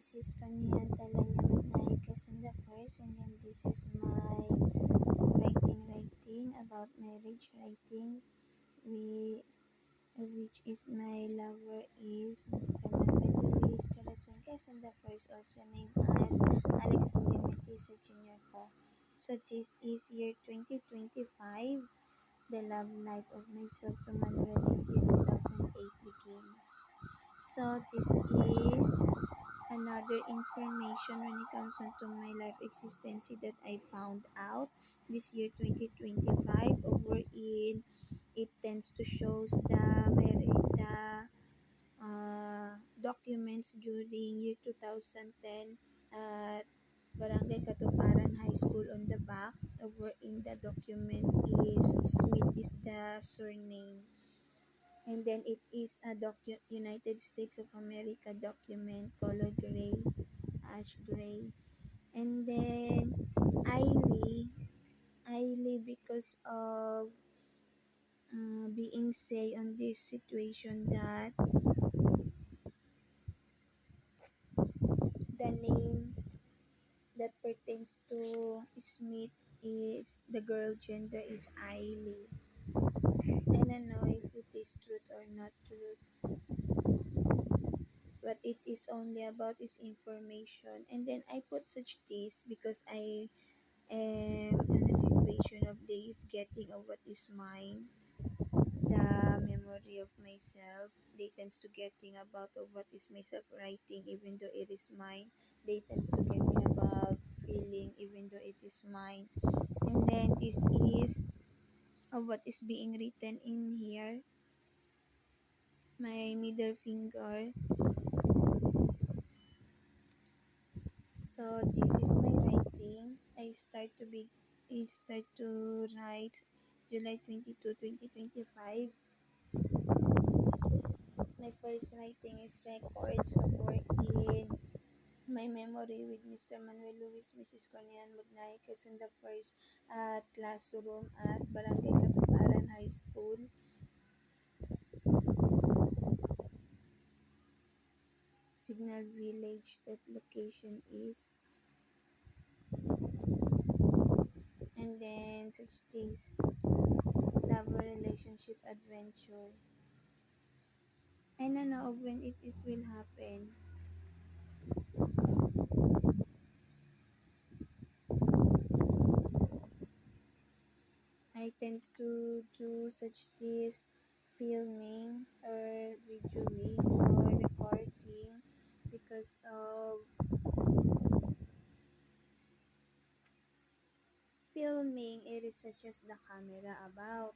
Mrs. Kanian Talanya Magnaicas in the first, and then this is my writing about marriage writing, which is my lover is Mr. Manuel Luis Corazon Quezon the first, also named as Alexander Matisa Jr. ko. So this is year 2025. The love life of myself to Manuel is year 2008 begins. So this is another information when it comes to my life existence that I found out this year 2025, over in it tends to shows documents during year 2010 at Barangay Katuparan High School. On the back over in the document is Smith is the surname, and then it is a United States of America document, color gray, ash gray. And then Ailey because of being say on this situation that the name that pertains to Smith is the girl gender is Ailey. I don't know if it is truth or not truth, but it is only about this information. And then I put such this because I am in a situation of days getting of what is mine, the memory of myself. They tends to getting about of what is myself writing even though it is mine. They tends to getting about feeling even though it is mine. And then this is of what is being written in here, my middle finger. So this is my writing. I start to write July 22, 2025. My first writing is records of work in my memory with Mr. Manuel Luis, Mrs. Conian Magnaicas in the first classroom at Barangay Katuparan High School. Signal Village, that location is. And then such days, lover, relationship, adventure. I don't know when it is will happen. I tend to do such this filming or videoing or recording because of filming. It is such as the camera about.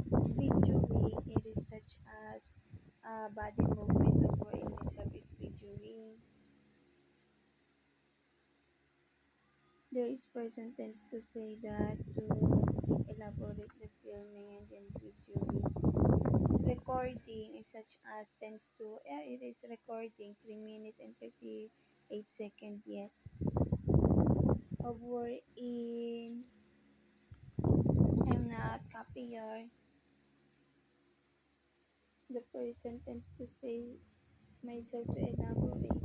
Videoing, it is such as body movement of where myself is videoing. There is person tends to say that to elaborate the filming and then videoing. Recording is such as tends to, it is recording 3 minutes and 38 seconds yet. Over in, I'm not copier. The person tends to say myself to elaborate.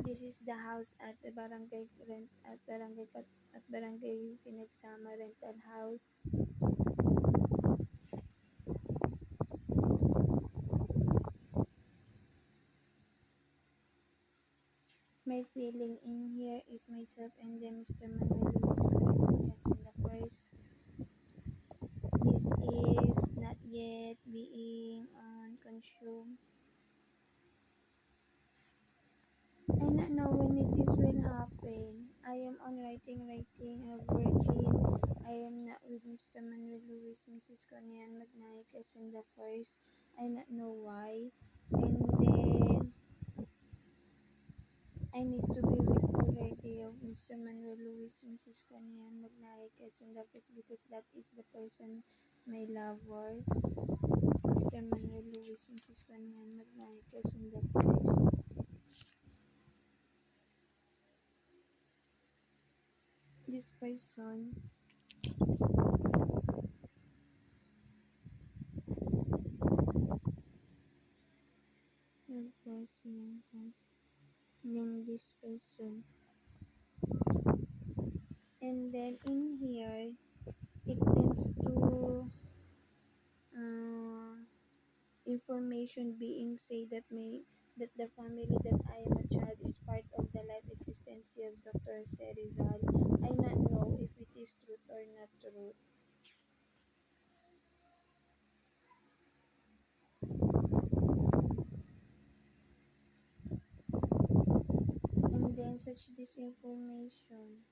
This is the house at the barangay rent at barangay Pinagsama rental house. My feeling in here is myself and then Mr. Manuel Luis Corazon Quezon the first. This is not yet being consumed. I don't know when it is will happen. I am on writing working. I am not with Mr. Manuel Luis, Mrs. Conian Magnaicas in the first. I not know why. And then I need to be with already of Mr. Manuel Luis, Mrs. Conian Magnaicas in the first because that is the person my lover. Mr. Manuel Luis, Mrs. Conian Magnaicas in the first. This person Ocean has. And then this person. And then in here, it tends to uh, information being say that may that the family that I am a child is part of the life existence of Dr. Serizal. I not know if it is truth or not truth. And then such disinformation.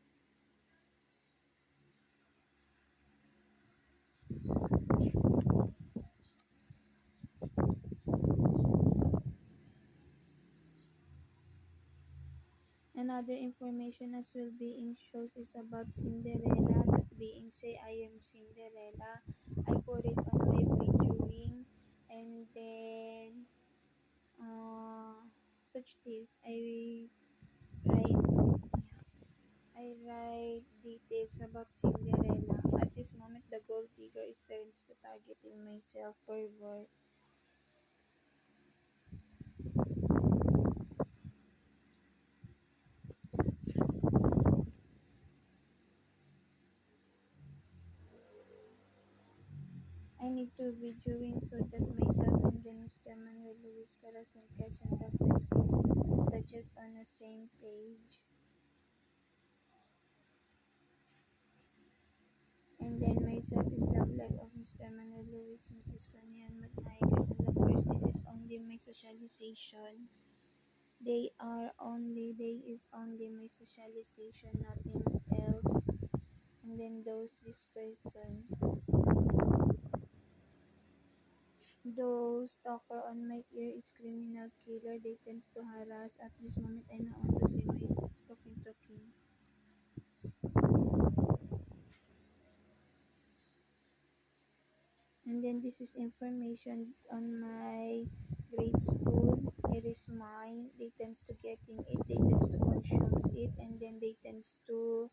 Another information as well being shows is about Cinderella that being say I am Cinderella. I put it on my videoing and then such this write I write details about Cinderella. At this moment the gold digger is turns to targeting myself pervert. I need to videoing so that myself and then Mr. Manuel Luis Corazon Quezon the first is such as on the same page. And then myself is love life of Mr. Manuel Luis Mrs. Kanian Magnay Quezon the first. This is only my socialization. They is only my socialization, nothing else. And then this person. Those stalker on my ear is criminal killer. They tends to harass. At this moment, I now want to say my talking. And then this is information on my grade school. It is mine. They tends to getting it. They tends to consumes it, and then they tends to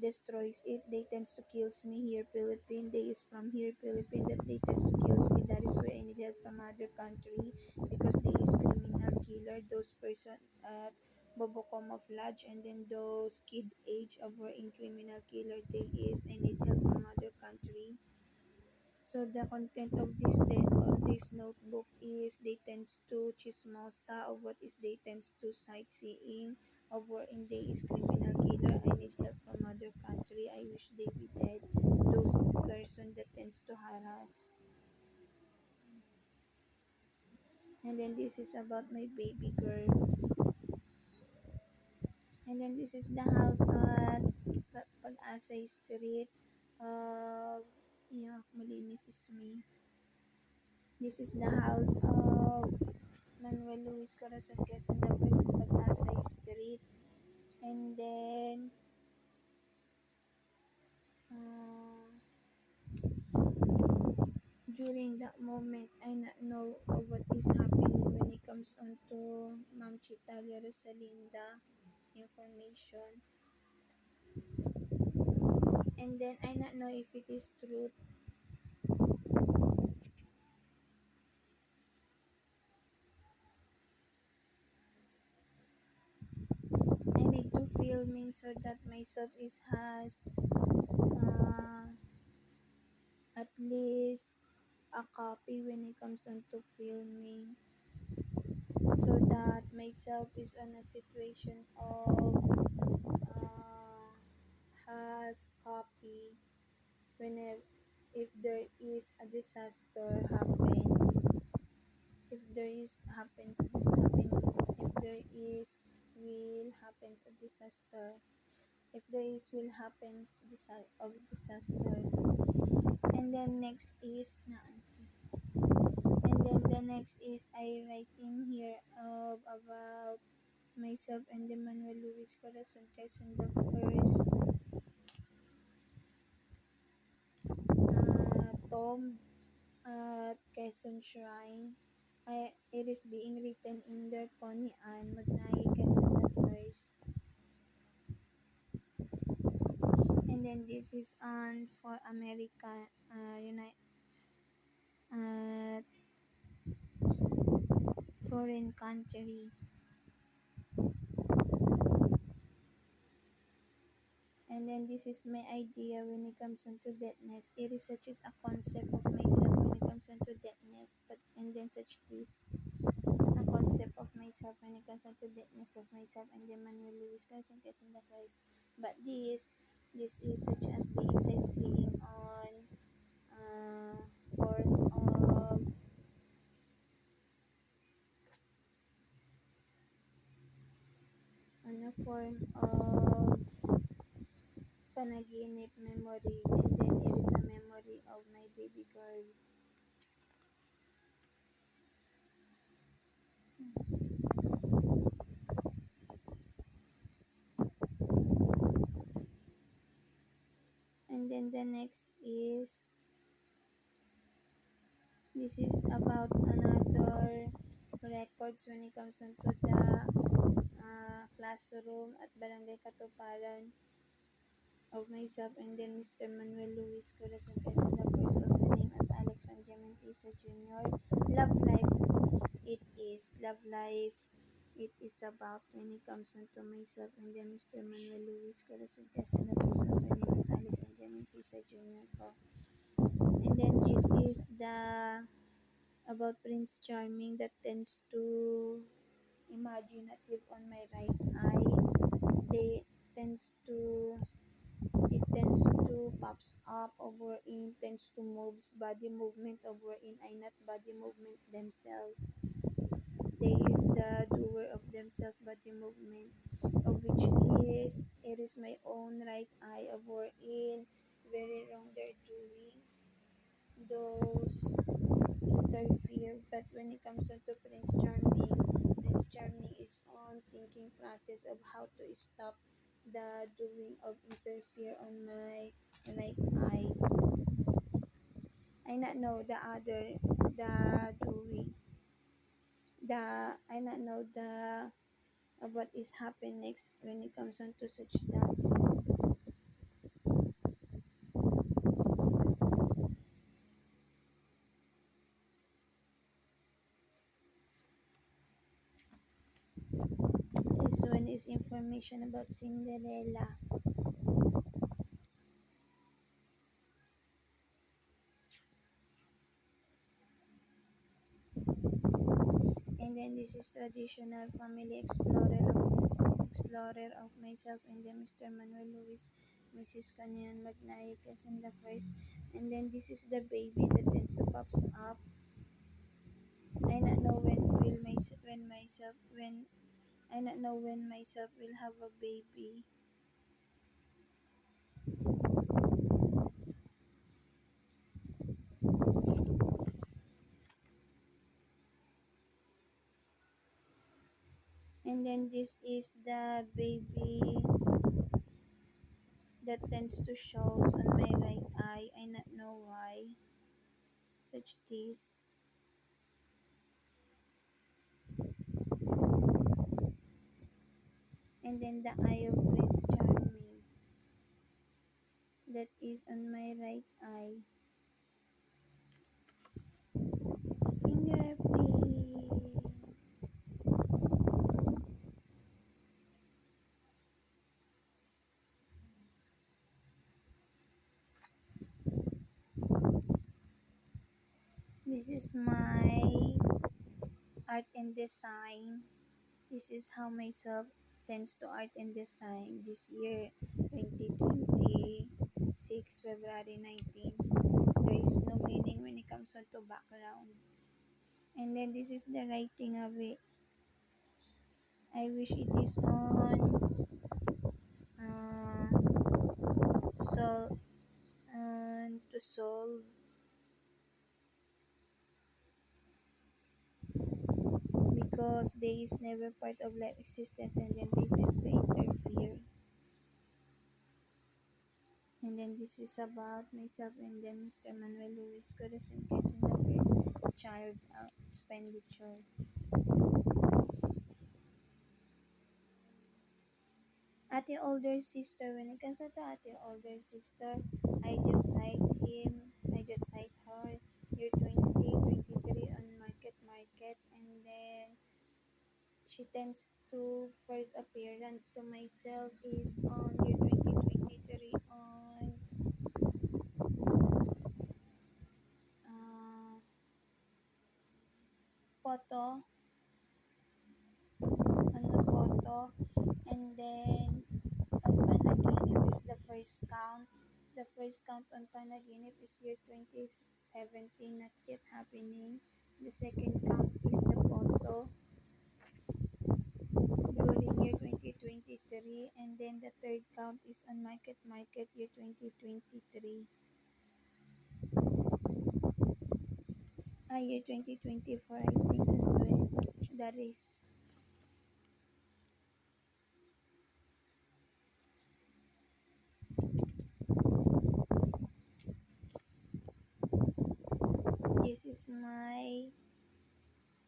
destroys it. They tends to kills me here Philippine. They is from here Philippine that they tends to kills me. That is why I need help from other country because they is criminal killer. Those person at Bobo camouflage and then those kid age over in criminal killer they is I need help from other country. So the content of this notebook is they tends to chismosa of what is they tends to sightseeing of where in they is criminal killer. I need help from other country. I wish they be dead. Those person that tends to harass. And then this is about my baby girl. And then this is the house at Pag-asay Street. Yeah, malinis is me. This is the house of Manuel Luis Corazon Quezon the first at Pag-asay Street. And then, uh, during that moment, I not know of what is happening when it comes on to Ma'am Chitalia Rosalinda information. And then, I not know if it is truth. I need to filming so that myself is has uh, at least a copy when it comes on to filming so that myself is in a situation of uh, has copy whenever if there is a disaster happens if there is happens this happening if there is will happens a disaster if there is will happens of disaster and then next is and then the next is I write in here about myself and the Manuel Luis Corazon Quezon the first tomb at Quezon Shrine. It is being written in there Connie Ann Magnay Quezon the first. And then this is on for America, foreign country. And then this is my idea when it comes onto deadness. It is such as a concept of myself when it comes onto deadness, but and then such this a concept of myself when it comes onto deadness of myself, and then Manuel Lewis Carson in the voice. But this is such as being sightseeing form of on a form of panaginip memory, and then it is a memory of my baby girl. And then the next is this is about another records when it comes onto the classroom at Barangay Katuparan of myself, and then Mr. Manuel Luis Corazon Quezon the first, also named as Alex Angiamentisa Jr. Love life, love life. It is about when it comes onto myself, and then Mr. Manuel Luis Corazon Quezon the first, also named as Alex Angiamentisa Jr. ko. And then this is the about Prince Charming that tends to imaginative on my right eye. They tends to it tends to pops up over in tends to moves body movement over in I not body movement themselves. They is the doer of themselves body movement, of which is it is my own right eye over in very wrong they're doing those interfere. But when it comes to Prince Charming is on thinking process of how to stop the doing of interfere on my right eye. I not know the other the doing the I not know the what is happen next when it comes on to such that. This one is information about Cinderella. And then this is traditional family explorer of myself, and then Mr. Manuel Luis, Mrs. Kanyan Magnay, and the first. And then this is the baby that tends to pops up. I not know when myself when I not know when myself will have a baby. And then this is the baby that tends to shows on my right eye. I not know why. Such this. And then the eye of Prince Charming that is on my right eye. Fingerprint. This is my art and design. This is how myself tends to art and design this year 2026 February 19. There is no meaning when it comes on to background. And then this is the writing of it. I wish it is on sol to solve because they is never part of life existence, and then they tends to interfere. And then this is about myself, and then Mr. Manuel Luis Corazon Quezon the first child expenditure. Ate older sister, when it comes to ate older sister, I just cite her year 2023 on market, and then she tends to first appearance to myself is on year 2023 on uh, photo, on the photo, and then on Panaginip is the first count. The first count on Panaginip is year 2017, not yet happening. The second count is the photo during year 2023, and then the third count is on Market Market year 2023. Year 2024, I think as well. That is. This is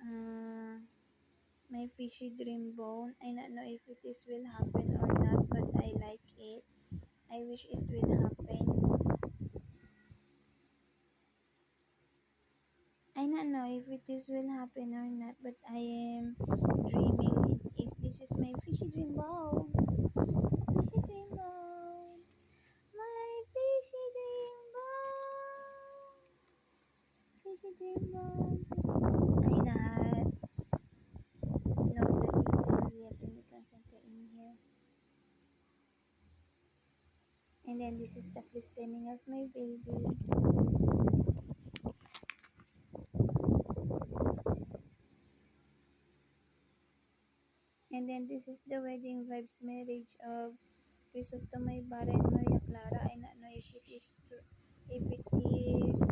uh, my fishy dream bone. I don't know if it is will happen or not, but I like it. I wish it will happen. I don't know if it is will happen or not, but I am dreaming it is. This is my fishy dream bone. Fishy dream bone. My fishy dream bone. Fishy dream bone. I not know the detail yet when it comes into in here. And then this is the christening of my baby. And then this is the wedding vibes marriage of Crisostomo Ibarra and Maria Clara. I don't know if it is true, if it is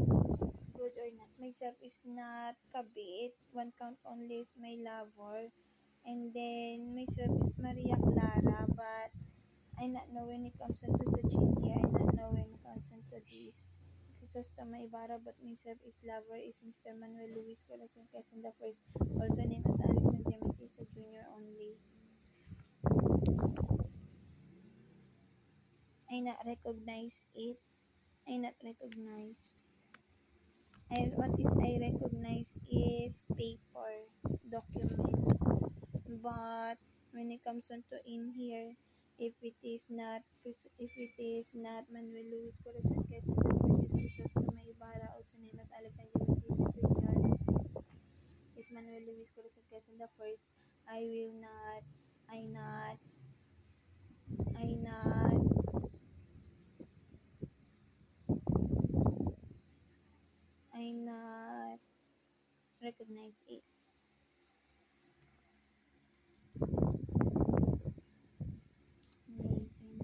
good or not. Myself is not kabit. One count only is my lover. And then myself is Maria Clara, but I not know when it comes into Sachin here. I not know when it comes into this. Crisostomo Ibarra, but myself is lover is Mr. Manuel Luis Corazon Quezon the first, also named as Alexander Matisa Jr. only. I not recognize it. I not recognize. What is I recognize is paper document. But when it comes onto in here, if it is not Manuel Luis Corazon Quezon the first is Crisostomo Ibarra, also named as Alexander Matisa Jr. is Manuel Luis Corazon Quezon the first. I will not. I not. I not. I not recognize it. Megan.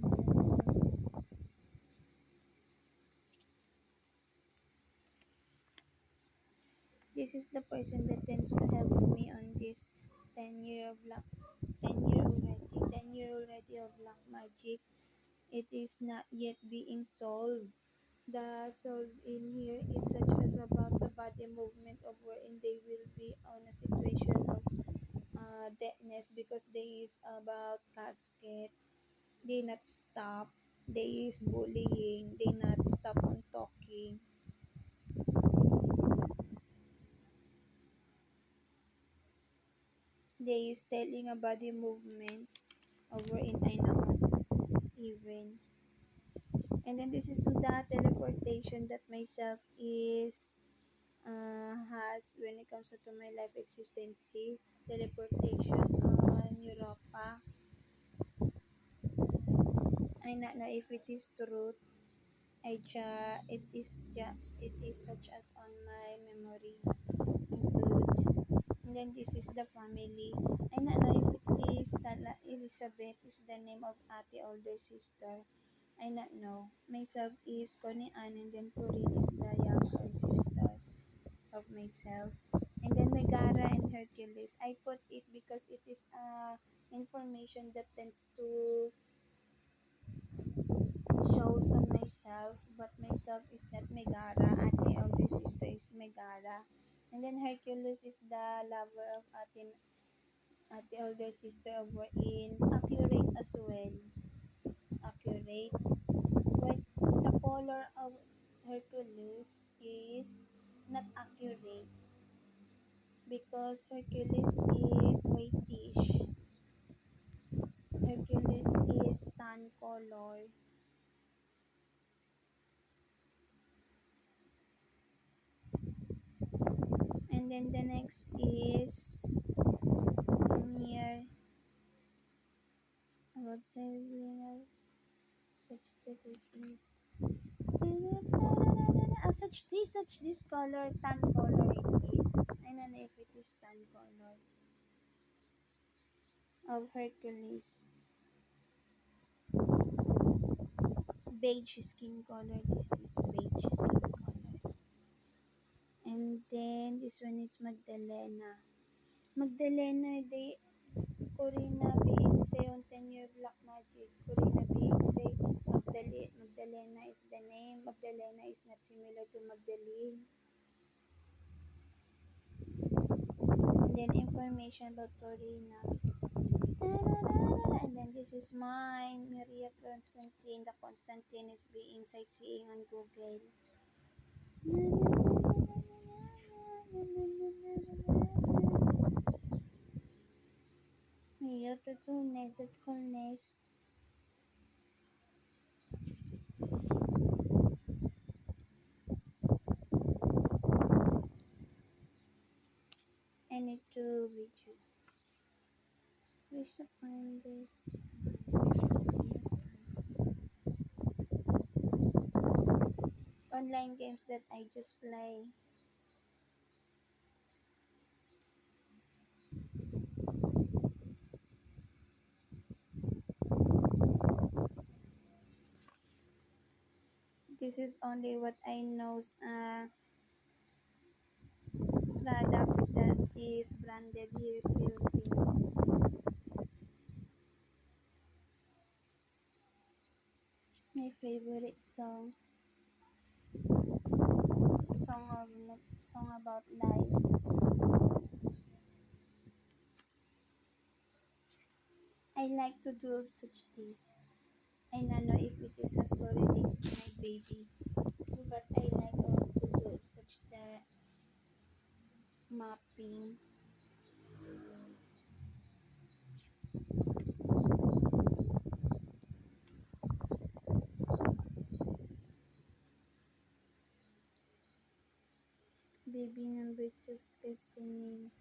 This is the person that tends to helps me on this 10 year of black 10 year already of black magic. It is not yet being solved. The solve in here is such as about the body movement of wherein they will be on a situation of deadness because they is about casket. They not stop. They is bullying. They not stop on talking. They is telling a body movement over in I not even. And then this is the teleportation that myself is has when it comes to my life existency. Teleportation on Europa. I not know if it is truth. It is such as on my memory includes. And then this is the family. I not know if it is Tala Elizabeth is the name of Ate older sister. I not know. Myself is Connie Ann and then Corinne is the younger sister of myself. And then Megara and Hercules. I put it because it is information that tends to shows on myself, but myself is not Megara. Ate elder sister is Megara. And then Hercules is the lover of Ate elder sister of in accurate as well. Accurate. But the color of Hercules is not accurate. because Hercules is whitish. Hercules is tan color. And then the next is in here about sibling such that it is such this color, tan color it is. I don't know if it is tan color of Hercules. Beige skin color. This is beige skin color. And then this one is Magdalena. Magdalena, they Corina being say on 10-year black magic. Corina being say Magdalena is the name. Magdalena is not similar to Magdalene. And then information about Corina. And then this is mine, Maria Constantine. The Constantine is being sightseeing on Google. Mayor truthfulness. I need to video. We should find this. Online games that I just play. This is only what I know. Products that is branded here in Philippines. My favorite song. Song about life. I like to do such this. I don't know if it is as correlates to my baby, but I like to do such the mapping. Baby number 2's questioning.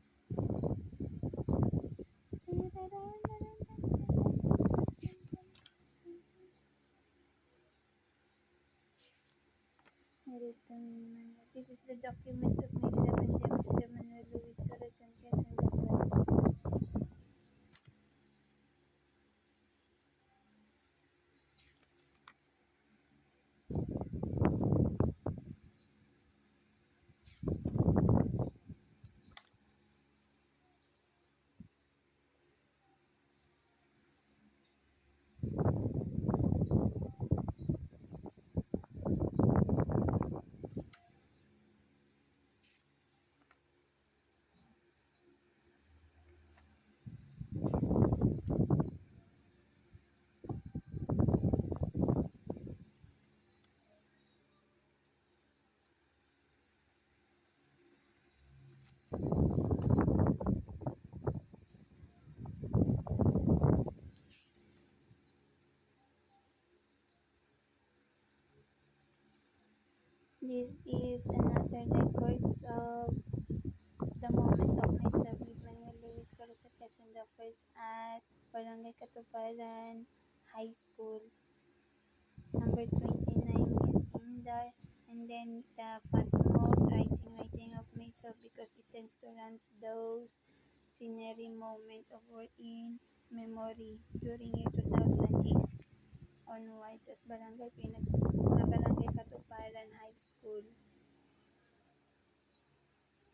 This is the document of myself and then Mr. Manuel Luis Corazon Quezon the first. This is another records of the moment of myself with Manuel Luis Corazon Quezon the first at Barangay Katuparan High School. Number 29 at Indar. And then the fast mode writing of myself because it tends to run those scenery moment of work in memory during year 2008 onwards at Barangay Katuparan High School.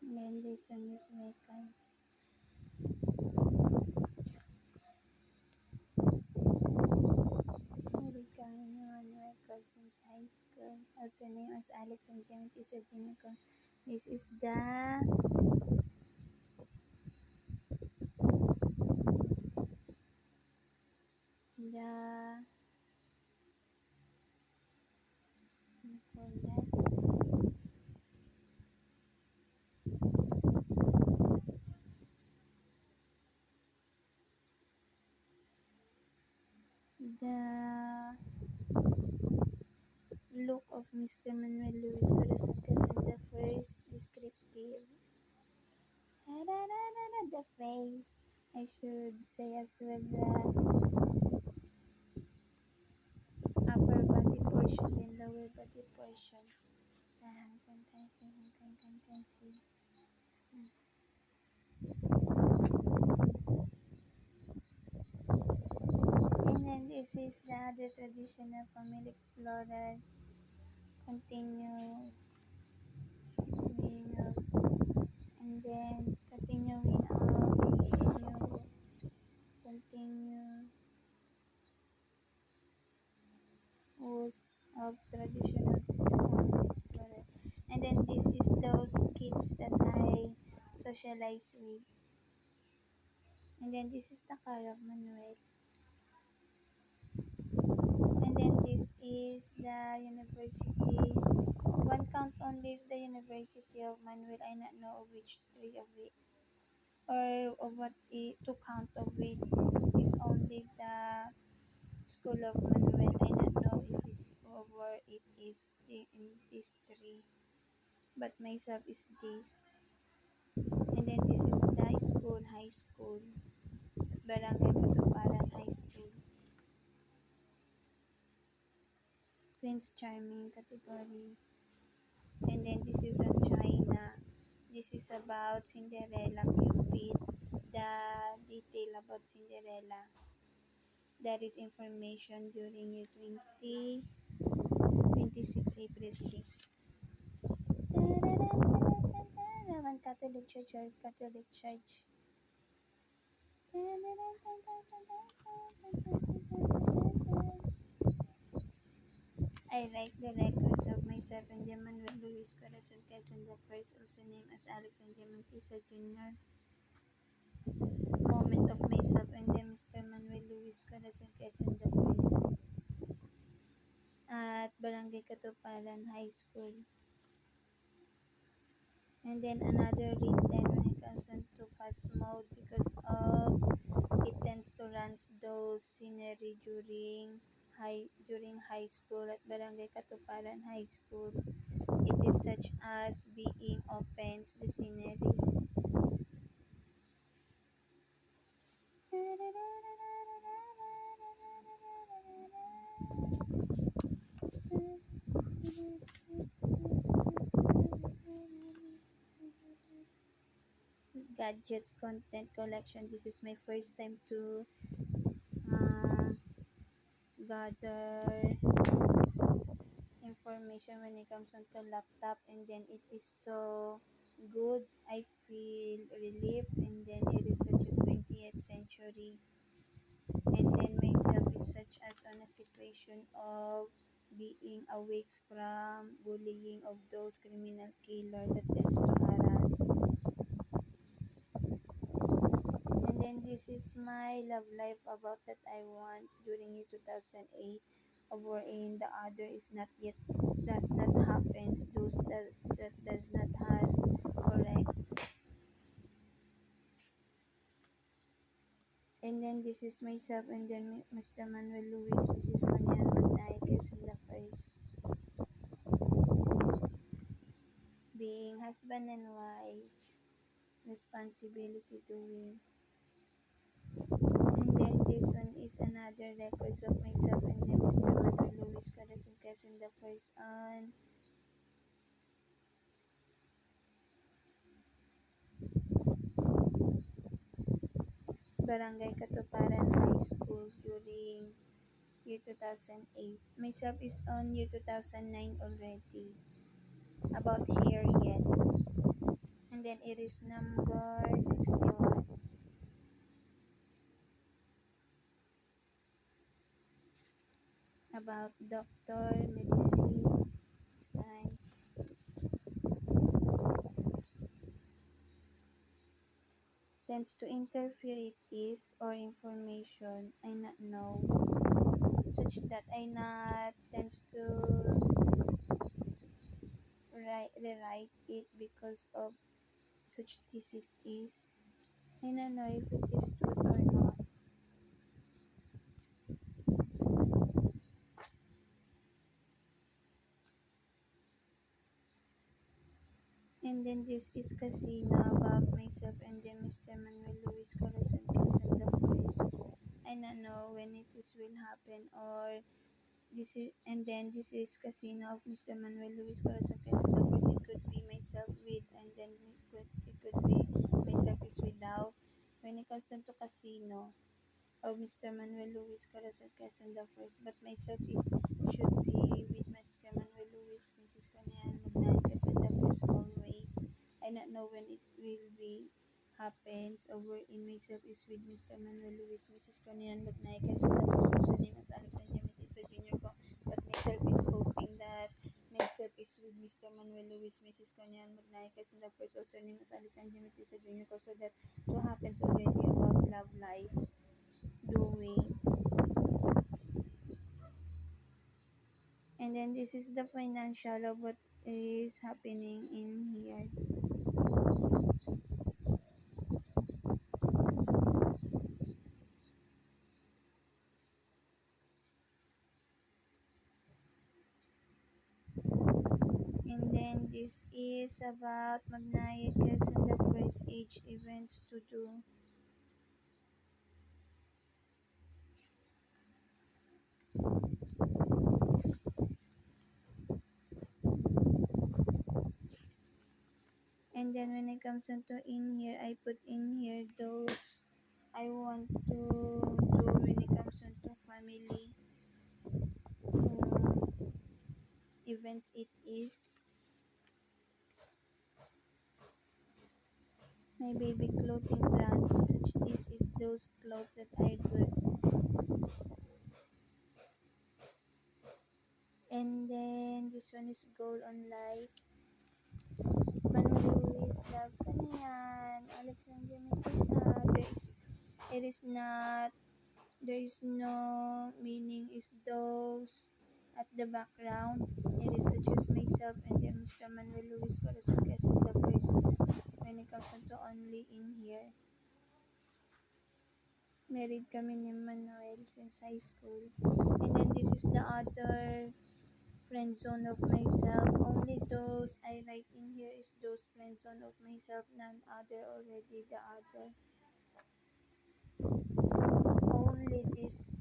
And then this one is records. Eric Manuel Cousins High School. Also named as Alex and Clement is a junior. This is the call that The look of Mr. Manuel Luis Corazon Quezon, the first descriptive. The face. I should say as well the upper body portion then lower body portion. And then this is the other traditional family explorer. Continuing up, and then continuing up, continue was of traditional family explorer. And then this is those kids that I socialize with. And then this is the car of Manuel. And then this is the university. One count only is the University of Manuel. I not know which three of it or of what to count of it is only the School of Manuel. I not know if it or it is in these three. But myself is this. And then this is the school, high school. At Barangay Katuparan High School. Prince Charming category. And then this is on China. This is about Cinderella Cupid. The detail about Cinderella. That is information during year 2026 April 6. Roman Catholic Church or Catholic Church. I write the records of myself and Manuel Luis Corazon Quezon the first, also named as Alexander Mantisa Jr. Moment of myself and Mr. Manuel Luis Corazon Quezon the first at Barangay Katuparan High School. And then another written when it comes into fast mode because of it tends to run those scenery during high school at Barangay Katuparan High School. It is such as being opens the scenery. Gadgets content collection. This is my first time to gather information when it comes onto laptop, and then it is so good. I feel relief, and then it is such as 20th century, and then myself is such as on a situation of being awake from bullying of those criminal killer that tends to harass. And then this is my love life about that I want during year 2008, wherein the other is not yet does not happens, those that does not has correct. And then this is myself and then Mr. Manuel Luis, Mrs. Conian Magnaikes in the first. Being husband and wife, responsibility doing. And then this one is another records of myself and then Mr. Manuel Luis Corazon Quezon the first on Barangay Katuparan High School during year 2008. Myself is on year 2009 already. About here yet. And then it is number 61. About doctor, medicine, design. Tends to interfere it is or information I not know. Such that I not tends to rewrite it because of such this it is. I don't know if it is true or not. And then this is Casino about myself, and then Mr. Manuel Luis Corazon Quezon the first. I don't know when it is will happen, or this is, and then this is Casino of Mr. Manuel Luis Corazon Quezon the first. It could be myself with, and then it could be myself is without. When it comes to Casino of Mr. Manuel Luis Corazon Quezon the first, but myself is should be with Mr. Manuel Luis, Mrs. Conean Magnay Quezon the first always. I not know when it will be happens. Over in myself is with Mr. Manuel Luis, Mrs. Conean Magnay Quezon the first, also named as Alexander Metisa Jr. ko. But myself is hoping that myself is with Mr. Manuel Luis, Mrs. Conean Magnay Quezon the first, also named as Alexander Metisa Jr. ko, so that what happens already about love life doing. And then this is the financial of what is happening in here. And then this is about Magnaicus and the first age events to do. And then when it comes into in here, I put in here those I want to do when it comes into family events. It is my baby clothing brand. Such this is those clothes that I put. And then this one is goal on life. Manuel Luis loves Kanian. Alexander Metisa. It is not, there is no meaning is those at the background. It is such as myself and then Mr. Manuel Luis Corazon Quezon the first when it comes to only in here. Married kami ni Manuel since high school. And then this is the other friend zone of myself. Only those I write in here is those friend zone of myself, none other already the other. Only this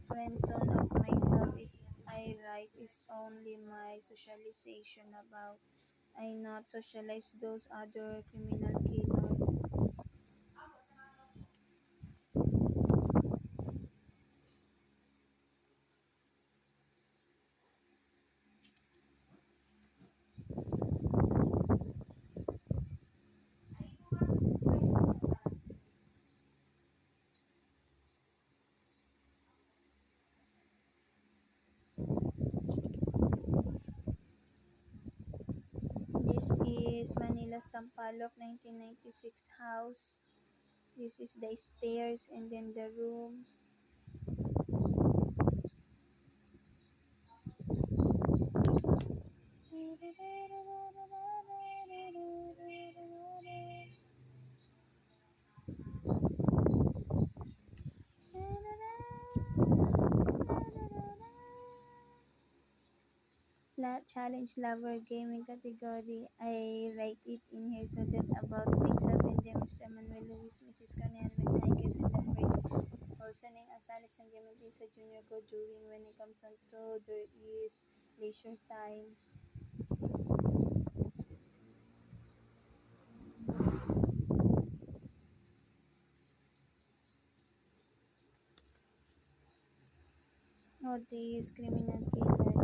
friend zone of myself is I write is only my socialization about. I not socialize those other criminal killer. This is Manila Sampaloc 1996 house. This is the stairs and then the room. Challenge lover gaming category. I write it in here so that about myself and then Mr. Manuel Luis, Mrs. Conan Magnaicus and the first also named as Alexander Mendisa Jr. go doing when it comes on to there is leisure time. Oh, this criminal killer.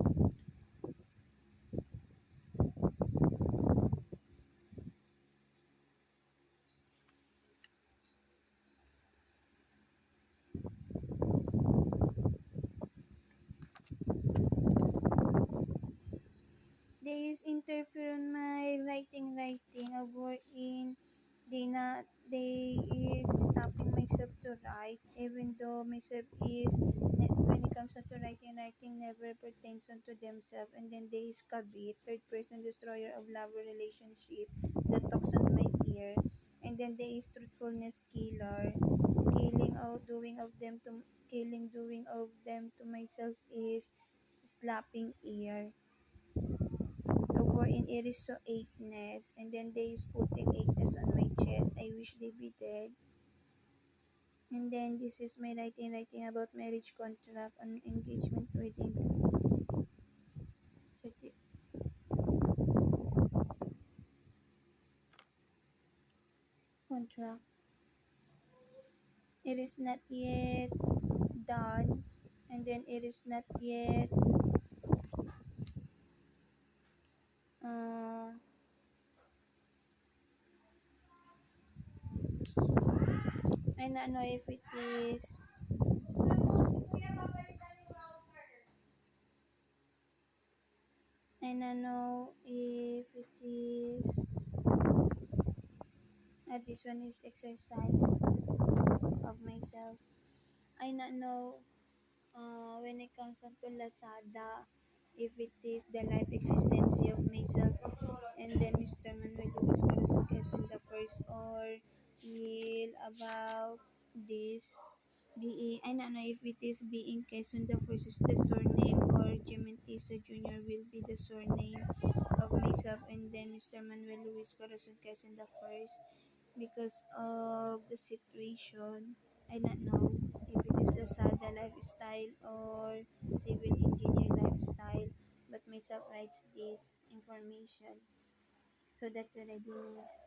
They is interfere on my writing of work in they is stopping myself to write even though myself is when it comes to writing never pertains unto themselves, and then they is kabit third person destroyer of lover relationship that talks on my ear, and then there is truthfulness killer killing doing of them to myself is slapping ear over wherein it is so acheness, and then they is putting acheness on my chest. I wish they be dead. And then this is my writing about marriage contract on engagement wedding certi- contract. It is not yet done, and then it is not yet uh, I don't know if it is I don't know if it is this one is exercise of myself. I don't know when it comes on to Lazada, if it is the life existency of myself and then Mr. Manuel Luis Corazon Quezon the first, or will about this being, I don't know if it is being Quezon the first is the surname, or Gementisa Jr. will be the surname of myself and then Mr. Manuel Luis Corazon Quezon the first, because of the situation. I don't know if it is Lazada lifestyle or civil engineer lifestyle, but myself writes this information so that the readiness.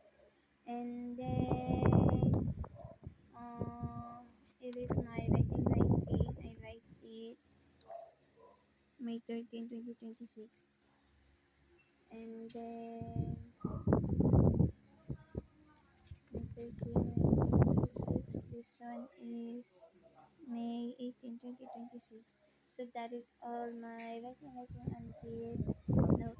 And then it is my writing. I write it May 13, 2026. And then May 13, 2026. This one is May 18, 2026. So that is all my writing on this note